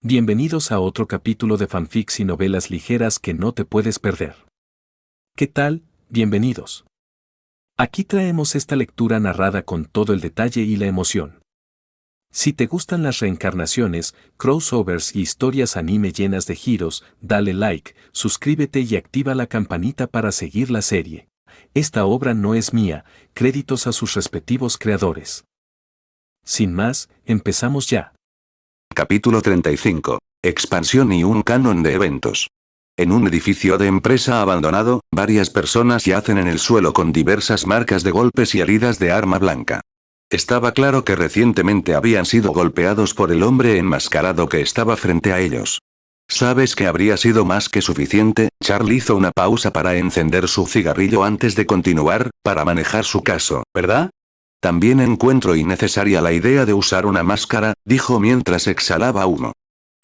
Bienvenidos a otro capítulo de fanfics y novelas ligeras que no te puedes perder. ¿Qué tal? Bienvenidos. Aquí traemos esta lectura narrada con todo el detalle y la emoción. Si te gustan las reencarnaciones, crossovers y historias anime llenas de giros, dale like, suscríbete y activa la campanita para seguir la serie. Esta obra no es mía, créditos a sus respectivos creadores. Sin más, empezamos ya. Capítulo 35. Expansión y un canon de eventos. En un edificio de empresa abandonado, varias personas yacen en el suelo con diversas marcas de golpes y heridas de arma blanca. Estaba claro que recientemente habían sido golpeados por el hombre enmascarado que estaba frente a ellos. ¿Sabes que habría sido más que suficiente? Charlie hizo una pausa para encender su cigarrillo antes de continuar, para manejar su caso, ¿verdad? También encuentro innecesaria la idea de usar una máscara, dijo mientras exhalaba humo.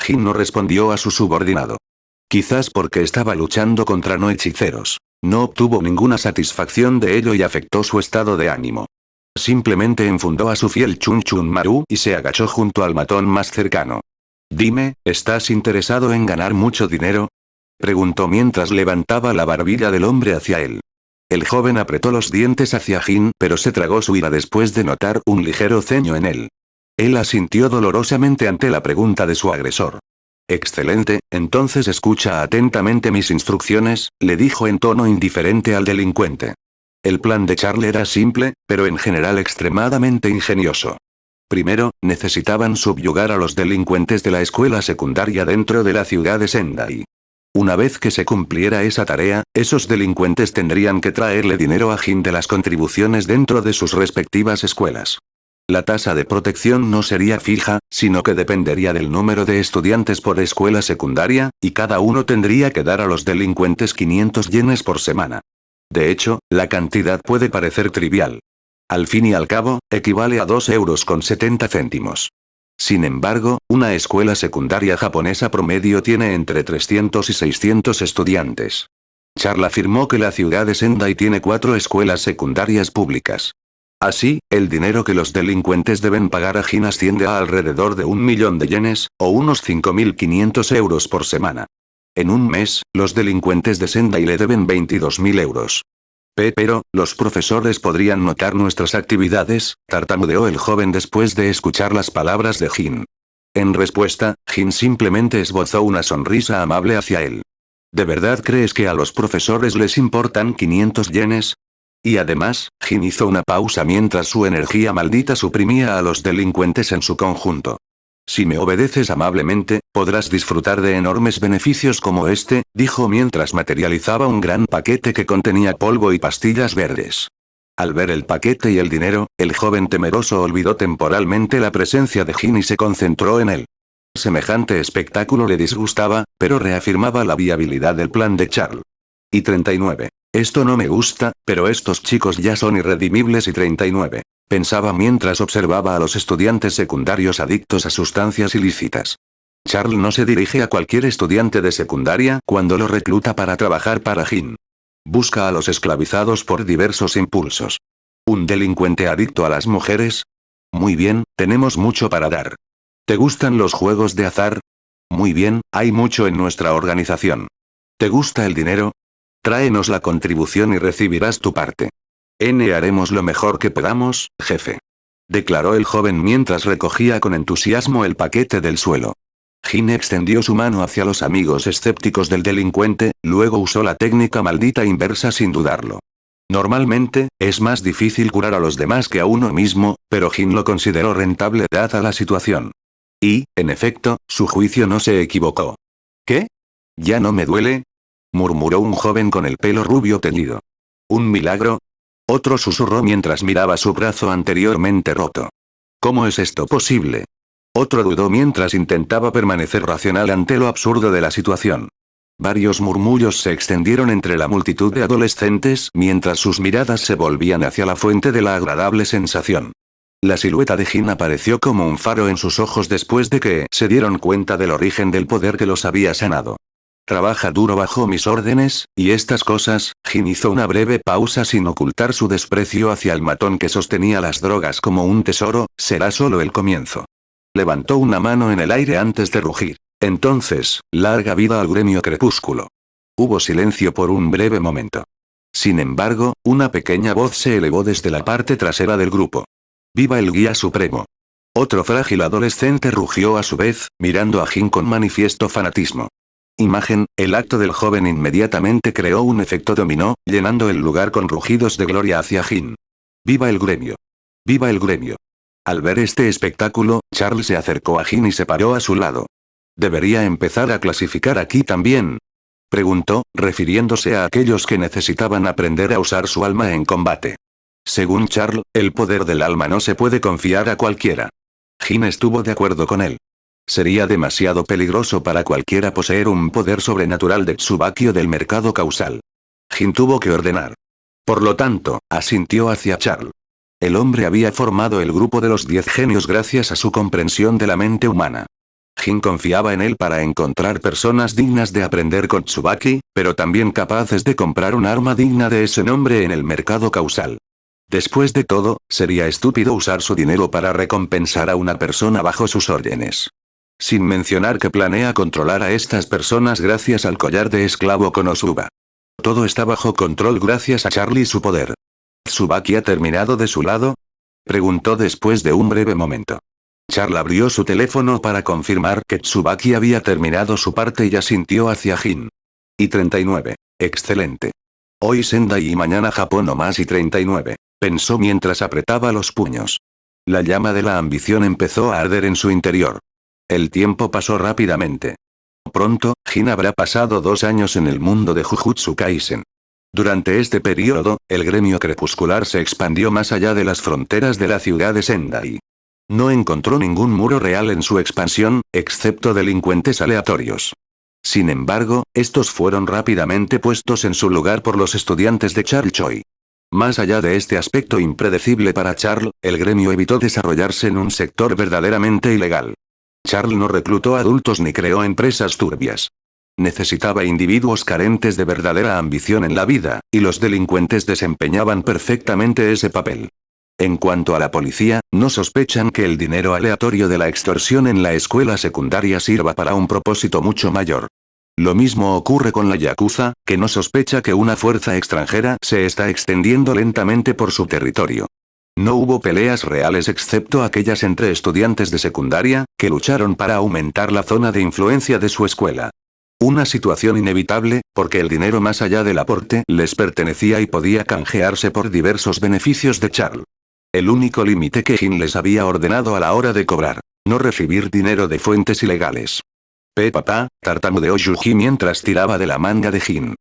Jin no respondió a su subordinado. Quizás porque estaba luchando contra no hechiceros. No obtuvo ninguna satisfacción de ello y afectó su estado de ánimo. Simplemente enfundó a su fiel Chun Chun Maru y se agachó junto al matón más cercano. Dime, ¿estás interesado en ganar mucho dinero? Preguntó mientras levantaba la barbilla del hombre hacia él. El joven apretó los dientes hacia Jin, pero se tragó su ira después de notar un ligero ceño en él. Él asintió dolorosamente ante la pregunta de su agresor. Excelente, entonces escucha atentamente mis instrucciones, le dijo en tono indiferente al delincuente. El plan de Charlie era simple, pero en general extremadamente ingenioso. Primero, necesitaban subyugar a los delincuentes de la escuela secundaria dentro de la ciudad de Sendai. Una vez que se cumpliera esa tarea, esos delincuentes tendrían que traerle dinero a Jin de las contribuciones dentro de sus respectivas escuelas. La tasa de protección no sería fija, sino que dependería del número de estudiantes por escuela secundaria, y cada uno tendría que dar a los delincuentes 500 yenes por semana. De hecho, la cantidad puede parecer trivial. Al fin y al cabo, equivale a 2,70 €. Sin embargo, una escuela secundaria japonesa promedio tiene entre 300 y 600 estudiantes. Charlie afirmó que la ciudad de Sendai tiene 4 escuelas secundarias públicas. Así, el dinero que los delincuentes deben pagar a Jin asciende a alrededor de 1.000.000 de yenes, o unos 5.500 € por semana. En un mes, los delincuentes de Sendai le deben 22.000 €. Pero, los profesores podrían notar nuestras actividades, tartamudeó el joven después de escuchar las palabras de Jin. En respuesta, Jin simplemente esbozó una sonrisa amable hacia él. ¿De verdad crees que a los profesores les importan 500 yenes? Y además, Jin hizo una pausa mientras su energía maldita suprimía a los delincuentes en su conjunto. Si me obedeces amablemente, podrás disfrutar de enormes beneficios como este, dijo mientras materializaba un gran paquete que contenía polvo y pastillas verdes. Al ver el paquete y el dinero, el joven temeroso olvidó temporalmente la presencia de Jin y se concentró en él. Semejante espectáculo le disgustaba, pero reafirmaba la viabilidad del plan de Charlie. Y 39. Esto no me gusta, pero estos chicos ya son irredimibles y 39. Pensaba mientras observaba a los estudiantes secundarios adictos a sustancias ilícitas. Charlie no se dirige a cualquier estudiante de secundaria cuando lo recluta para trabajar para Jin. Busca a los esclavizados por diversos impulsos. ¿Un delincuente adicto a las mujeres? Muy bien, tenemos mucho para dar. ¿Te gustan los juegos de azar? Muy bien, hay mucho en nuestra organización. ¿Te gusta el dinero? Tráenos la contribución y recibirás tu parte. Haremos lo mejor que podamos, jefe. Declaró el joven mientras recogía con entusiasmo el paquete del suelo. Jin extendió su mano hacia los amigos escépticos del delincuente, luego usó la técnica maldita inversa sin dudarlo. Normalmente, es más difícil curar a los demás que a uno mismo, pero Jin lo consideró rentable dada la situación. Y, en efecto, su juicio no se equivocó. ¿Qué? ¿Ya no me duele? Murmuró un joven con el pelo rubio teñido. ¿Un milagro? Otro susurró mientras miraba su brazo anteriormente roto. ¿Cómo es esto posible? Otro dudó mientras intentaba permanecer racional ante lo absurdo de la situación. Varios murmullos se extendieron entre la multitud de adolescentes mientras sus miradas se volvían hacia la fuente de la agradable sensación. La silueta de Jin apareció como un faro en sus ojos después de que se dieron cuenta del origen del poder que los había sanado. Trabaja duro bajo mis órdenes, y estas cosas. Jin hizo una breve pausa sin ocultar su desprecio hacia el matón que sostenía las drogas como un tesoro, será solo el comienzo. Levantó una mano en el aire antes de rugir. Entonces, larga vida al gremio Crepúsculo. Hubo silencio por un breve momento. Sin embargo, una pequeña voz se elevó desde la parte trasera del grupo. ¡Viva el guía supremo! Otro frágil adolescente rugió a su vez, mirando a Jin con manifiesto fanatismo. Imagen, el acto del joven inmediatamente creó un efecto dominó, llenando el lugar con rugidos de gloria hacia Jin. ¡Viva el gremio! ¡Viva el gremio! Al ver este espectáculo, Charles se acercó a Jin y se paró a su lado. ¿Debería empezar a clasificar aquí también?, preguntó, refiriéndose a aquellos que necesitaban aprender a usar su alma en combate. Según Charles, el poder del alma no se puede confiar a cualquiera. Jin estuvo de acuerdo con él. Sería demasiado peligroso para cualquiera poseer un poder sobrenatural de Tsubaki o del mercado causal. Jin tuvo que ordenar. Por lo tanto, asintió hacia Charles. El hombre había formado el grupo de los 10 genios gracias a su comprensión de la mente humana. Jin confiaba en él para encontrar personas dignas de aprender con Tsubaki, pero también capaces de comprar un arma digna de ese nombre en el mercado causal. Después de todo, sería estúpido usar su dinero para recompensar a una persona bajo sus órdenes. Sin mencionar que planea controlar a estas personas gracias al collar de esclavo Konosuba. Todo está bajo control gracias a Charlie y su poder. ¿Tsubaki ha terminado de su lado?, preguntó después de un breve momento. Charlie abrió su teléfono para confirmar que Tsubaki había terminado su parte y asintió hacia Jin. Y 39. Excelente. Hoy Sendai y mañana Japón o más y 39. Pensó mientras apretaba los puños. La llama de la ambición empezó a arder en su interior. El tiempo pasó rápidamente. Pronto, Jin habrá pasado 2 años en el mundo de Jujutsu Kaisen. Durante este periodo, el gremio crepuscular se expandió más allá de las fronteras de la ciudad de Sendai. No encontró ningún muro real en su expansión, excepto delincuentes aleatorios. Sin embargo, estos fueron rápidamente puestos en su lugar por los estudiantes de Charles Choi. Más allá de este aspecto impredecible para Charles, el gremio evitó desarrollarse en un sector verdaderamente ilegal. Charles no reclutó adultos ni creó empresas turbias. Necesitaba individuos carentes de verdadera ambición en la vida, y los delincuentes desempeñaban perfectamente ese papel. En cuanto a la policía, no sospechan que el dinero aleatorio de la extorsión en la escuela secundaria sirva para un propósito mucho mayor. Lo mismo ocurre con la Yakuza, que no sospecha que una fuerza extranjera se está extendiendo lentamente por su territorio. No hubo peleas reales excepto aquellas entre estudiantes de secundaria, que lucharon para aumentar la zona de influencia de su escuela. Una situación inevitable, porque el dinero más allá del aporte les pertenecía y podía canjearse por diversos beneficios de Charles. El único límite que Jin les había ordenado a la hora de cobrar: no recibir dinero de fuentes ilegales. Papá, tartamudeó Yuji mientras tiraba de la manga de Jin.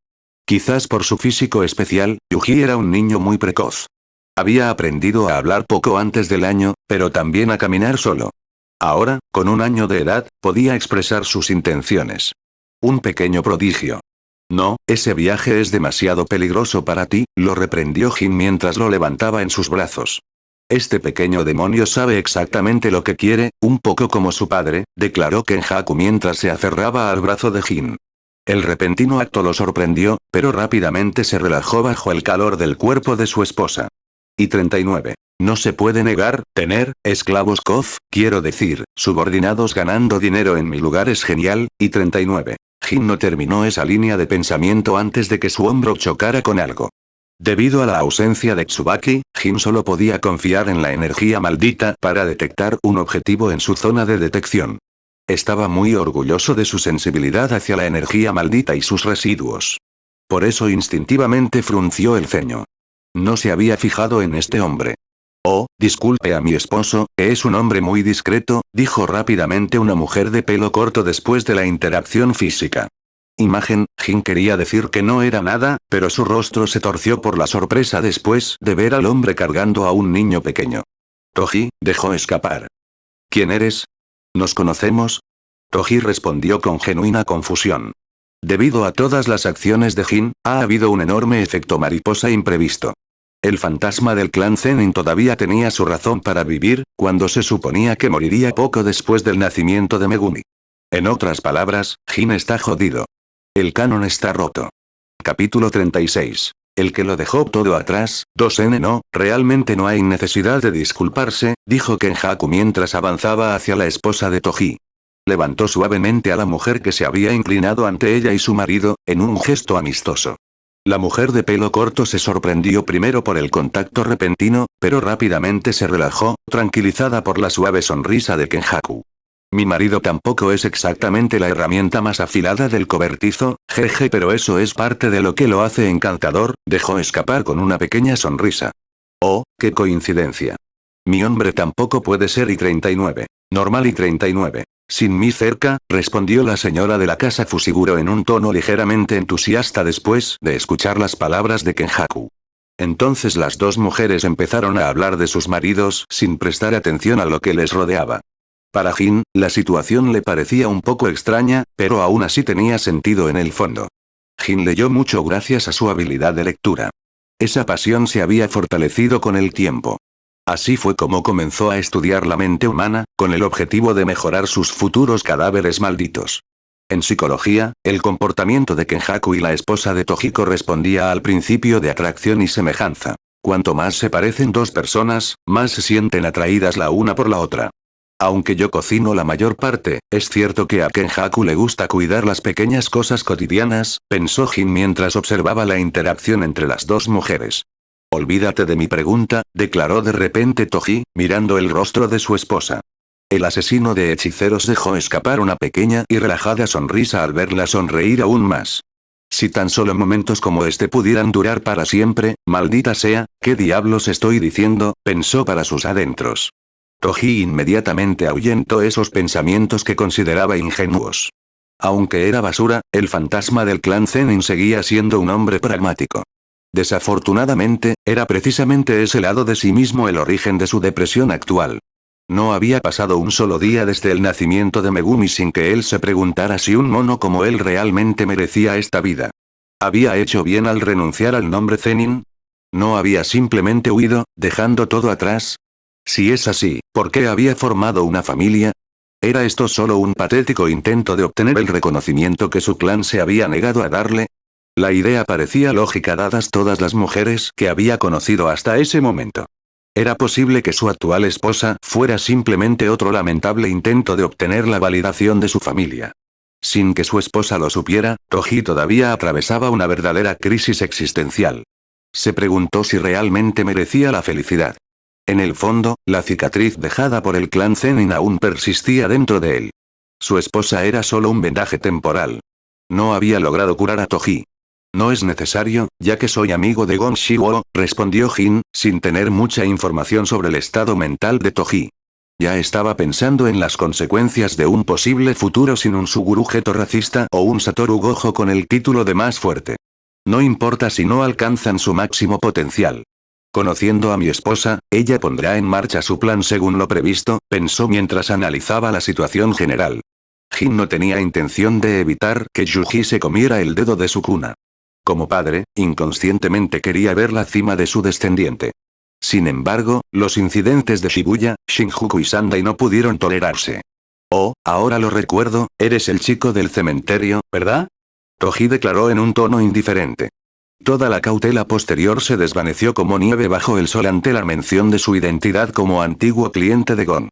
Quizás por su físico especial, Yuji era un niño muy precoz. Había aprendido a hablar poco antes del año, pero también a caminar solo. Ahora, con 1 año de edad, podía expresar sus intenciones. Un pequeño prodigio. No, ese viaje es demasiado peligroso para ti, lo reprendió Jin mientras lo levantaba en sus brazos. Este pequeño demonio sabe exactamente lo que quiere, un poco como su padre, declaró Kenjaku mientras se aferraba al brazo de Jin. El repentino acto lo sorprendió, pero rápidamente se relajó bajo el calor del cuerpo de su esposa. Y 39. No se puede negar, tener esclavos quiero decir, subordinados ganando dinero en mi lugar es genial, y 39. Jin no terminó esa línea de pensamiento antes de que su hombro chocara con algo. Debido a la ausencia de Tsubaki, Jin solo podía confiar en la energía maldita para detectar un objetivo en su zona de detección. Estaba muy orgulloso de su sensibilidad hacia la energía maldita y sus residuos. Por eso instintivamente frunció el ceño. No se había fijado en este hombre. Oh, disculpe a mi esposo, que es un hombre muy discreto, dijo rápidamente una mujer de pelo corto después de la interacción física. Imagen, Jin quería decir que no era nada, pero su rostro se torció por la sorpresa después de ver al hombre cargando a un niño pequeño. Toji, dejó escapar. ¿Quién eres? ¿Nos conocemos? Toji respondió con genuina confusión. Debido a todas las acciones de Jin, ha habido un enorme efecto mariposa imprevisto. El fantasma del clan Zenin todavía tenía su razón para vivir, cuando se suponía que moriría poco después del nacimiento de Megumi. En otras palabras, Jin está jodido. El canon está roto. Capítulo 36. El que lo dejó todo atrás, 2N no, realmente no hay necesidad de disculparse, dijo Kenjaku mientras avanzaba hacia la esposa de Toji. Levantó suavemente a la mujer que se había inclinado ante ella y su marido, en un gesto amistoso. La mujer de pelo corto se sorprendió primero por el contacto repentino, pero rápidamente se relajó, tranquilizada por la suave sonrisa de Kenjaku. Mi marido tampoco es exactamente la herramienta más afilada del cobertizo, jeje, pero eso es parte de lo que lo hace encantador, dejó escapar con una pequeña sonrisa. Oh, qué coincidencia. Mi hombre tampoco puede ser I-39. Normal I-39. Sin mí cerca, respondió la señora de la casa Fushiguro en un tono ligeramente entusiasta después de escuchar las palabras de Kenjaku. Entonces las dos mujeres empezaron a hablar de sus maridos sin prestar atención a lo que les rodeaba. Para Jin, la situación le parecía un poco extraña, pero aún así tenía sentido en el fondo. Jin leyó mucho gracias a su habilidad de lectura. Esa pasión se había fortalecido con el tiempo. Así fue como comenzó a estudiar la mente humana, con el objetivo de mejorar sus futuros cadáveres malditos. En psicología, el comportamiento de Kenjaku y la esposa de Toji correspondía al principio de atracción y semejanza. Cuanto más se parecen dos personas, más se sienten atraídas la una por la otra. Aunque yo cocino la mayor parte, es cierto que a Kenjaku le gusta cuidar las pequeñas cosas cotidianas, pensó Jin mientras observaba la interacción entre las dos mujeres. Olvídate de mi pregunta, declaró de repente Toji, mirando el rostro de su esposa. El asesino de hechiceros dejó escapar una pequeña y relajada sonrisa al verla sonreír aún más. Si tan solo momentos como este pudieran durar para siempre, maldita sea, ¿qué diablos estoy diciendo?, pensó para sus adentros. Toji inmediatamente ahuyentó esos pensamientos que consideraba ingenuos. Aunque era basura, el fantasma del clan Zenin seguía siendo un hombre pragmático. Desafortunadamente, era precisamente ese lado de sí mismo el origen de su depresión actual. No había pasado un solo día desde el nacimiento de Megumi sin que él se preguntara si un mono como él realmente merecía esta vida. ¿Había hecho bien al renunciar al nombre Zenin? ¿No había simplemente huido, dejando todo atrás? Si es así, ¿por qué había formado una familia? ¿Era esto solo un patético intento de obtener el reconocimiento que su clan se había negado a darle? La idea parecía lógica dadas todas las mujeres que había conocido hasta ese momento. ¿Era posible que su actual esposa fuera simplemente otro lamentable intento de obtener la validación de su familia? Sin que su esposa lo supiera, Toji todavía atravesaba una verdadera crisis existencial. Se preguntó si realmente merecía la felicidad. En el fondo, la cicatriz dejada por el clan Zenin aún persistía dentro de él. Su esposa era solo un vendaje temporal. No había logrado curar a Toji. No es necesario, ya que soy amigo de Gon Shiwo, respondió Jin, sin tener mucha información sobre el estado mental de Toji. Ya estaba pensando en las consecuencias de un posible futuro sin un Suguru Geto racista o un Satoru Gojo con el título de más fuerte. No importa si no alcanzan su máximo potencial. Conociendo a mi esposa, ella pondrá en marcha su plan según lo previsto, pensó mientras analizaba la situación general. Jin no tenía intención de evitar que Yuji se comiera el dedo de su cuna. Como padre, inconscientemente quería ver la cima de su descendiente. Sin embargo, los incidentes de Shibuya, Shinjuku y Sandai no pudieron tolerarse. Oh, ahora lo recuerdo, eres el chico del cementerio, ¿verdad? Toji declaró en un tono indiferente. Toda la cautela posterior se desvaneció como nieve bajo el sol ante la mención de su identidad como antiguo cliente de Gon.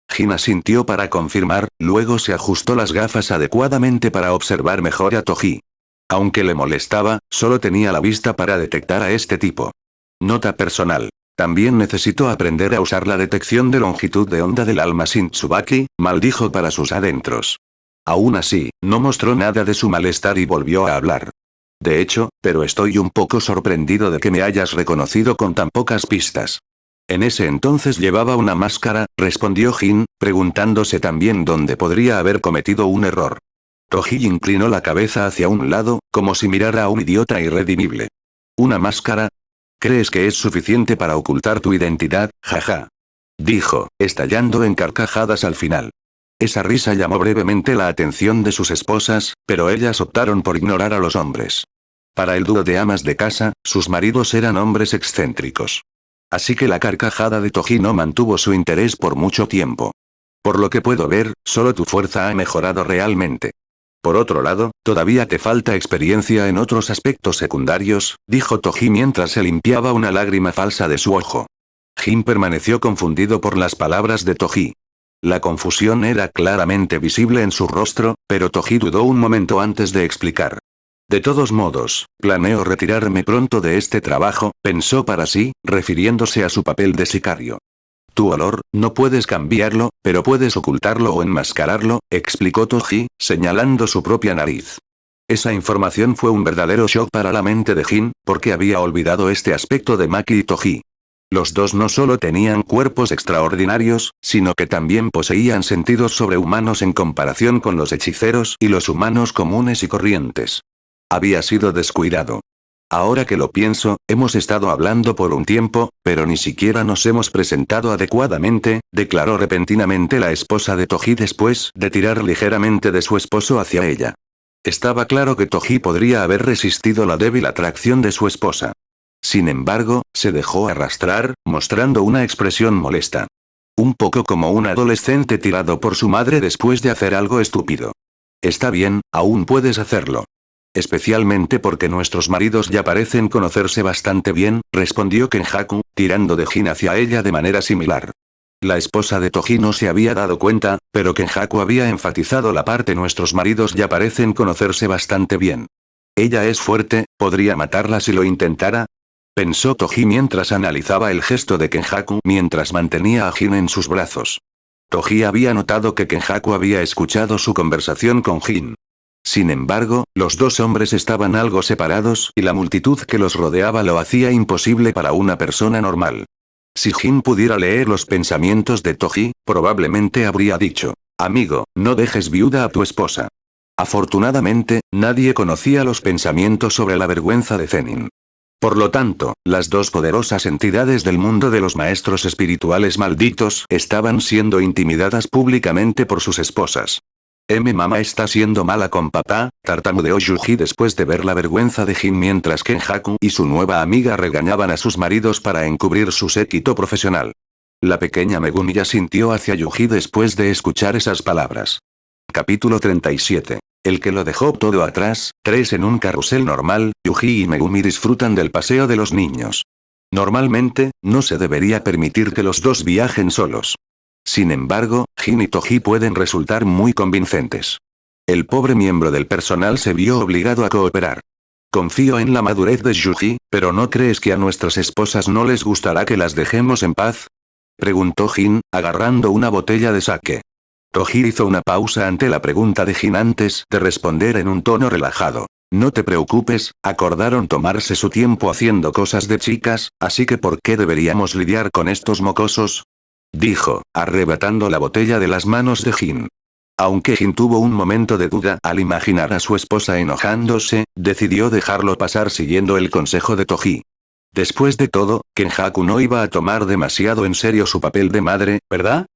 Jin asintió para confirmar, luego se ajustó las gafas adecuadamente para observar mejor a Toji. Aunque le molestaba, solo tenía la vista para detectar a este tipo. Nota personal. También necesito aprender a usar la detección de longitud de onda del alma sin Tsubaki, maldijo para sus adentros. Aún así, no mostró nada de su malestar y volvió a hablar. De hecho, pero estoy un poco sorprendido de que me hayas reconocido con tan pocas pistas. En ese entonces llevaba una máscara, respondió Jin, preguntándose también dónde podría haber cometido un error. Toji inclinó la cabeza hacia un lado, como si mirara a un idiota irredimible. ¿Una máscara? ¿Crees que es suficiente para ocultar tu identidad, jaja? Dijo, estallando en carcajadas al final. Esa risa llamó brevemente la atención de sus esposas, pero ellas optaron por ignorar a los hombres. Para el dúo de amas de casa, sus maridos eran hombres excéntricos. Así que la carcajada de Toji no mantuvo su interés por mucho tiempo. Por lo que puedo ver, solo tu fuerza ha mejorado realmente. Por otro lado, todavía te falta experiencia en otros aspectos secundarios, dijo Toji mientras se limpiaba una lágrima falsa de su ojo. Jin permaneció confundido por las palabras de Toji. La confusión era claramente visible en su rostro, pero Toji dudó un momento antes de explicar. De todos modos, planeo retirarme pronto de este trabajo, pensó para sí, refiriéndose a su papel de sicario. Tu olor, no puedes cambiarlo, pero puedes ocultarlo o enmascararlo, explicó Toji, señalando su propia nariz. Esa información fue un verdadero shock para la mente de Jin, porque había olvidado este aspecto de Maki y Toji. Los dos no solo tenían cuerpos extraordinarios, sino que también poseían sentidos sobrehumanos en comparación con los hechiceros y los humanos comunes y corrientes. Había sido descuidado. Ahora que lo pienso, hemos estado hablando por un tiempo, pero ni siquiera nos hemos presentado adecuadamente, declaró repentinamente la esposa de Toji después de tirar ligeramente de su esposo hacia ella. Estaba claro que Toji podría haber resistido la débil atracción de su esposa. Sin embargo, se dejó arrastrar, mostrando una expresión molesta. Un poco como un adolescente tirado por su madre después de hacer algo estúpido. Está bien, aún puedes hacerlo. Especialmente porque nuestros maridos ya parecen conocerse bastante bien, respondió Kenjaku, tirando de Jin hacia ella de manera similar. La esposa de Toji no se había dado cuenta, pero Kenjaku había enfatizado la parte nuestros maridos ya parecen conocerse bastante bien. Ella es fuerte, ¿podría matarla si lo intentara? Pensó Toji mientras analizaba el gesto de Kenjaku mientras mantenía a Jin en sus brazos. Toji había notado que Kenjaku había escuchado su conversación con Jin. Sin embargo, los dos hombres estaban algo separados y la multitud que los rodeaba lo hacía imposible para una persona normal. Si Jin pudiera leer los pensamientos de Toji, probablemente habría dicho, amigo, no dejes viuda a tu esposa. Afortunadamente, nadie conocía los pensamientos sobre la vergüenza de Zenin. Por lo tanto, las dos poderosas entidades del mundo de los maestros espirituales malditos estaban siendo intimidadas públicamente por sus esposas. Mamá está siendo mala con papá, tartamudeó Yuji después de ver la vergüenza de Jin mientras Kenjaku y su nueva amiga regañaban a sus maridos para encubrir su séquito profesional. La pequeña Megumi ya sintió hacia Yuji después de escuchar esas palabras. Capítulo 37. El que lo dejó todo atrás, 3 en un carrusel normal, Yuji y Megumi disfrutan del paseo de los niños. Normalmente, no se debería permitir que los dos viajen solos. Sin embargo, Jin y Toji pueden resultar muy convincentes. El pobre miembro del personal se vio obligado a cooperar. Confío en la madurez de Yuji, pero ¿no crees que a nuestras esposas no les gustará que las dejemos en paz? Preguntó Jin, agarrando una botella de sake. Toji hizo una pausa ante la pregunta de Jin antes de responder en un tono relajado. No te preocupes, acordaron tomarse su tiempo haciendo cosas de chicas, así que ¿por qué deberíamos lidiar con estos mocosos? Dijo, arrebatando la botella de las manos de Jin. Aunque Jin tuvo un momento de duda al imaginar a su esposa enojándose, decidió dejarlo pasar siguiendo el consejo de Toji. Después de todo, Kenjaku no iba a tomar demasiado en serio su papel de madre, ¿verdad?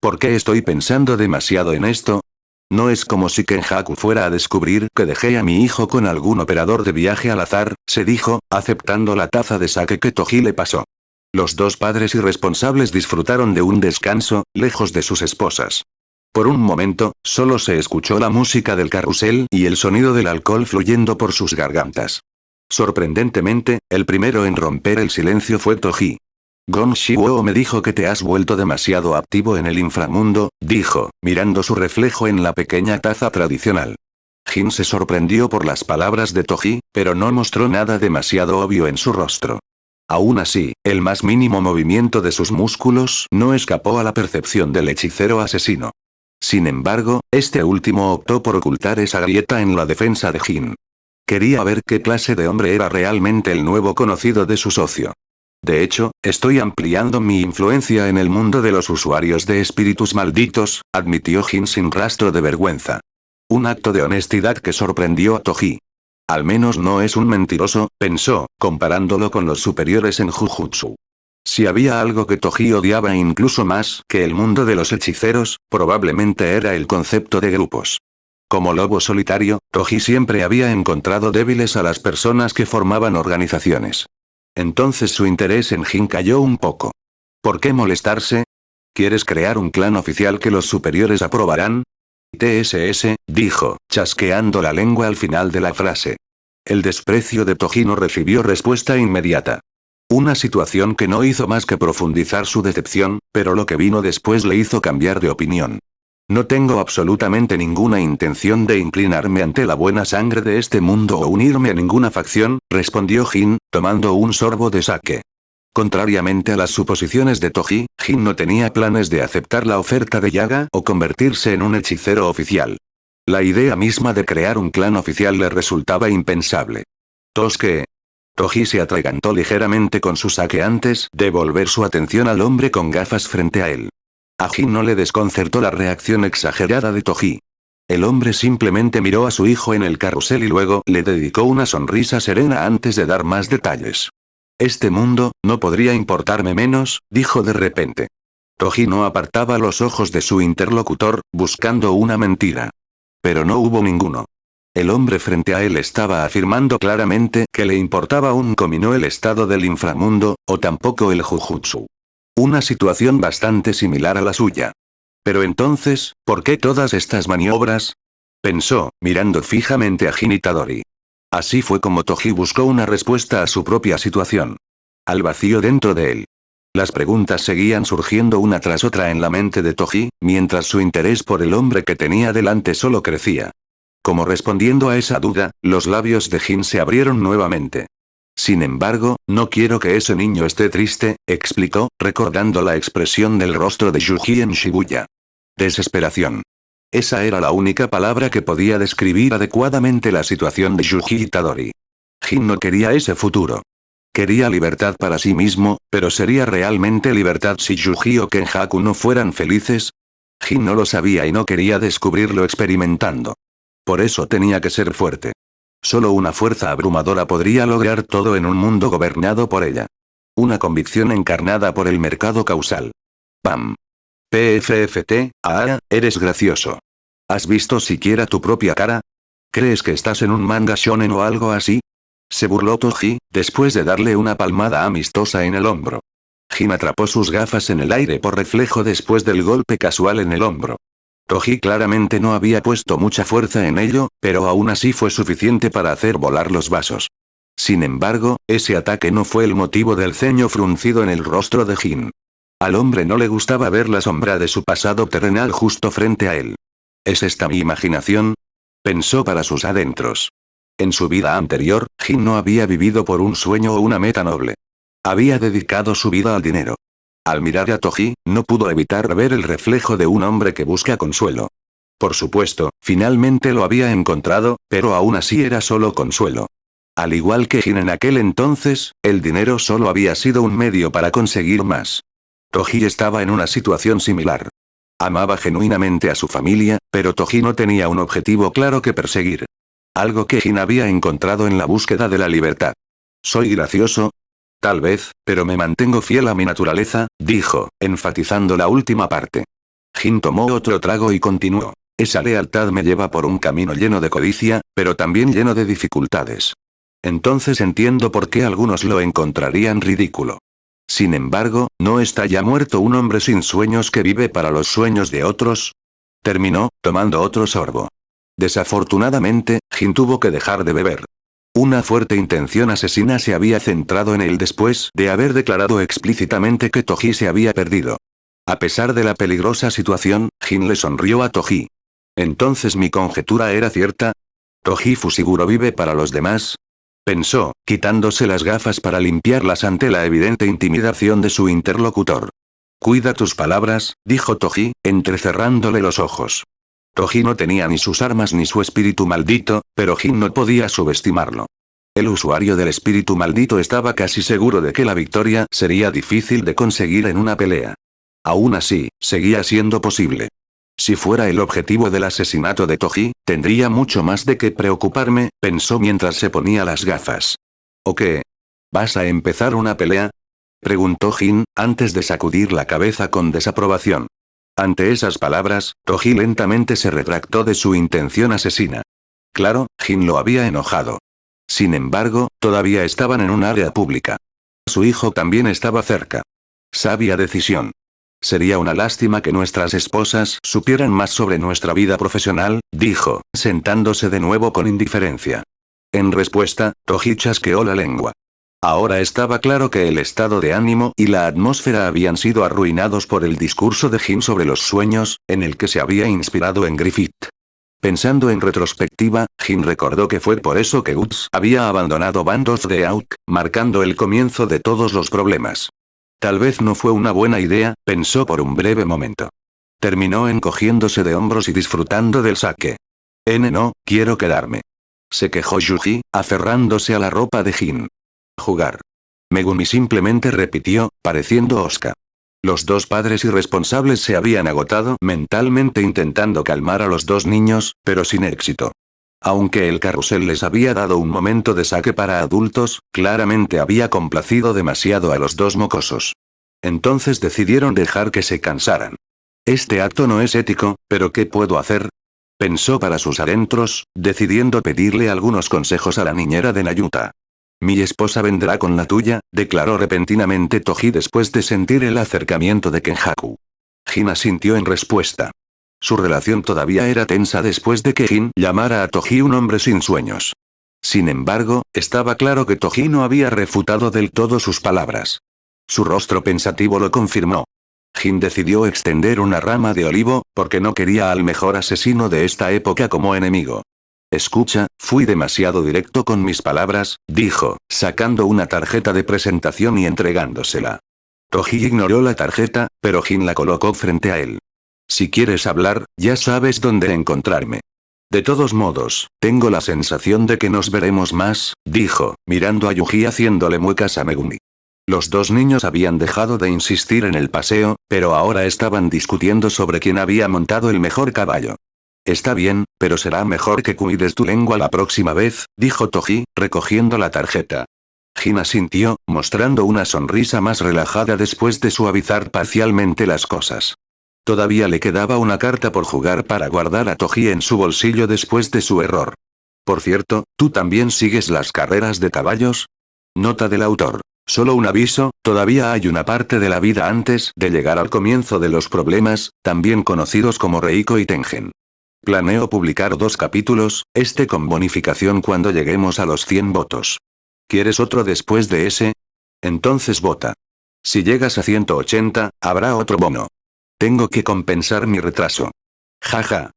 ¿Por qué estoy pensando demasiado en esto? No es como si Kenjaku fuera a descubrir que dejé a mi hijo con algún operador de viaje al azar, se dijo, aceptando la taza de sake que Toji le pasó. Los dos padres irresponsables disfrutaron de un descanso, lejos de sus esposas. Por un momento, solo se escuchó la música del carrusel y el sonido del alcohol fluyendo por sus gargantas. Sorprendentemente, el primero en romper el silencio fue Toji. Gon Shiwo me dijo que te has vuelto demasiado activo en el inframundo, dijo, mirando su reflejo en la pequeña taza tradicional. Jin se sorprendió por las palabras de Toji, pero no mostró nada demasiado obvio en su rostro. Aún así, el más mínimo movimiento de sus músculos no escapó a la percepción del hechicero asesino. Sin embargo, este último optó por ocultar esa grieta en la defensa de Jin. Quería ver qué clase de hombre era realmente el nuevo conocido de su socio. De hecho, estoy ampliando mi influencia en el mundo de los usuarios de espíritus malditos, admitió Jin sin rastro de vergüenza. Un acto de honestidad que sorprendió a Toji. Al menos no es un mentiroso, pensó, comparándolo con los superiores en Jujutsu. Si había algo que Toji odiaba incluso más que el mundo de los hechiceros, probablemente era el concepto de grupos. Como lobo solitario, Toji siempre había encontrado débiles a las personas que formaban organizaciones. Entonces su interés en Jin cayó un poco. ¿Por qué molestarse? ¿Quieres crear un clan oficial que los superiores aprobarán? TSS, dijo, chasqueando la lengua al final de la frase. El desprecio de Toji no recibió respuesta inmediata. Una situación que no hizo más que profundizar su decepción, pero lo que vino después le hizo cambiar de opinión. No tengo absolutamente ninguna intención de inclinarme ante la buena sangre de este mundo o unirme a ninguna facción, respondió Jin, tomando un sorbo de sake. Contrariamente a las suposiciones de Toji, Jin no tenía planes de aceptar la oferta de Yaga o convertirse en un hechicero oficial. La idea misma de crear un clan oficial le resultaba impensable. ¿Tosuke? Toji se atragantó ligeramente con su sake antes de volver su atención al hombre con gafas frente a él. A Jin no le desconcertó la reacción exagerada de Toji. El hombre simplemente miró a su hijo en el carrusel y luego le dedicó una sonrisa serena antes de dar más detalles. Este mundo, no podría importarme menos, dijo de repente. Toji no apartaba los ojos de su interlocutor, buscando una mentira. Pero no hubo ninguno. El hombre frente a él estaba afirmando claramente que le importaba un comino el estado del inframundo, o tampoco el jujutsu. Una situación bastante similar a la suya. Pero entonces, ¿por qué todas estas maniobras? Pensó, mirando fijamente a Jin Itadori. Así fue como Toji buscó una respuesta a su propia situación. Al vacío dentro de él. Las preguntas seguían surgiendo una tras otra en la mente de Toji, mientras su interés por el hombre que tenía delante solo crecía. Como respondiendo a esa duda, los labios de Jin se abrieron nuevamente. Sin embargo, no quiero que ese niño esté triste, explicó, recordando la expresión del rostro de Yuji en Shibuya. Desesperación. Esa era la única palabra que podía describir adecuadamente la situación de Yuji Itadori. Jin no quería ese futuro. Quería libertad para sí mismo, pero ¿sería realmente libertad si Yuji o Kenjaku no fueran felices? Jin no lo sabía y no quería descubrirlo experimentando. Por eso tenía que ser fuerte. Solo una fuerza abrumadora podría lograr todo en un mundo gobernado por ella. Una convicción encarnada por el mercado causal. ¡Pam! PFFT, eres gracioso. ¿Has visto siquiera tu propia cara? ¿Crees que estás en un manga shonen o algo así? Se burló Toji, después de darle una palmada amistosa en el hombro. Jin atrapó sus gafas en el aire por reflejo después del golpe casual en el hombro. Toji claramente no había puesto mucha fuerza en ello, pero aún así fue suficiente para hacer volar los vasos. Sin embargo, ese ataque no fue el motivo del ceño fruncido en el rostro de Jin. Al hombre no le gustaba ver la sombra de su pasado terrenal justo frente a él. ¿Es esta mi imaginación? Pensó para sus adentros. En su vida anterior, Jin no había vivido por un sueño o una meta noble. Había dedicado su vida al dinero. Al mirar a Toji, no pudo evitar ver el reflejo de un hombre que busca consuelo. Por supuesto, finalmente lo había encontrado, pero aún así era solo consuelo. Al igual que Jin en aquel entonces, el dinero solo había sido un medio para conseguir más. Toji estaba en una situación similar. Amaba genuinamente a su familia, pero Toji no tenía un objetivo claro que perseguir. Algo que Jin había encontrado en la búsqueda de la libertad. ¿Soy gracioso? Tal vez, pero me mantengo fiel a mi naturaleza, dijo, enfatizando la última parte. Jin tomó otro trago y continuó. Esa lealtad me lleva por un camino lleno de codicia, pero también lleno de dificultades. Entonces entiendo por qué algunos lo encontrarían ridículo. Sin embargo, ¿no está ya muerto un hombre sin sueños que vive para los sueños de otros? Terminó, tomando otro sorbo. Desafortunadamente, Jin tuvo que dejar de beber. Una fuerte intención asesina se había centrado en él después de haber declarado explícitamente que Toji se había perdido. A pesar de la peligrosa situación, Jin le sonrió a Toji. ¿Entonces mi conjetura era cierta? ¿Toji Fushiguro vive para los demás? Pensó, quitándose las gafas para limpiarlas ante la evidente intimidación de su interlocutor. Cuida tus palabras, dijo Toji, entrecerrándole los ojos. Toji no tenía ni sus armas ni su espíritu maldito, pero Jin no podía subestimarlo. El usuario del espíritu maldito estaba casi seguro de que la victoria sería difícil de conseguir en una pelea. Aún así, seguía siendo posible. Si fuera el objetivo del asesinato de Toji, tendría mucho más de qué preocuparme, pensó mientras se ponía las gafas. ¿O qué? ¿Vas a empezar una pelea? Preguntó Jin, antes de sacudir la cabeza con desaprobación. Ante esas palabras, Toji lentamente se retractó de su intención asesina. Claro, Jin lo había enojado. Sin embargo, todavía estaban en un área pública. Su hijo también estaba cerca. Sabia decisión. Sería una lástima que nuestras esposas supieran más sobre nuestra vida profesional, dijo, sentándose de nuevo con indiferencia. En respuesta, Toji chasqueó la lengua. Ahora estaba claro que el estado de ánimo y la atmósfera habían sido arruinados por el discurso de Jin sobre los sueños, en el que se había inspirado en Griffith. Pensando en retrospectiva, Jin recordó que fue por eso que Guts había abandonado Band of the Oak, marcando el comienzo de todos los problemas. Tal vez no fue una buena idea, pensó por un breve momento. Terminó encogiéndose de hombros y disfrutando del sake. No, quiero quedarme. Se quejó Yuji, aferrándose a la ropa de Jin. Jugar. Megumi simplemente repitió, pareciendo osca. Los dos padres irresponsables se habían agotado mentalmente intentando calmar a los dos niños, pero sin éxito. Aunque el carrusel les había dado un momento de saque para adultos, claramente había complacido demasiado a los dos mocosos. Entonces decidieron dejar que se cansaran. Este acto no es ético, pero ¿qué puedo hacer? Pensó para sus adentros, decidiendo pedirle algunos consejos a la niñera de Nayuta. Mi esposa vendrá con la tuya, declaró repentinamente Toji después de sentir el acercamiento de Kenjaku. Jin asintió en respuesta. Su relación todavía era tensa después de que Jin llamara a Toji un hombre sin sueños. Sin embargo, estaba claro que Toji no había refutado del todo sus palabras. Su rostro pensativo lo confirmó. Jin decidió extender una rama de olivo, porque no quería al mejor asesino de esta época como enemigo. Escucha, fui demasiado directo con mis palabras, dijo, sacando una tarjeta de presentación y entregándosela. Toji ignoró la tarjeta, pero Jin la colocó frente a él. Si quieres hablar, ya sabes dónde encontrarme. De todos modos, tengo la sensación de que nos veremos más, dijo, mirando a Yuji haciéndole muecas a Megumi. Los dos niños habían dejado de insistir en el paseo, pero ahora estaban discutiendo sobre quién había montado el mejor caballo. Está bien, pero será mejor que cuides tu lengua la próxima vez, dijo Toji, recogiendo la tarjeta. Jin asintió, mostrando una sonrisa más relajada después de suavizar parcialmente las cosas. Todavía le quedaba una carta por jugar para guardar a Toji en su bolsillo después de su error. Por cierto, ¿tú también sigues las carreras de caballos? Nota del autor. Solo un aviso, todavía hay una parte de la vida antes de llegar al comienzo de los problemas, también conocidos como Reiko y Tengen. Planeo publicar 2 capítulos, este con bonificación cuando lleguemos a los 100 votos. ¿Quieres otro después de ese? Entonces vota. Si llegas a 180, habrá otro bono. Tengo que compensar mi retraso. Jaja.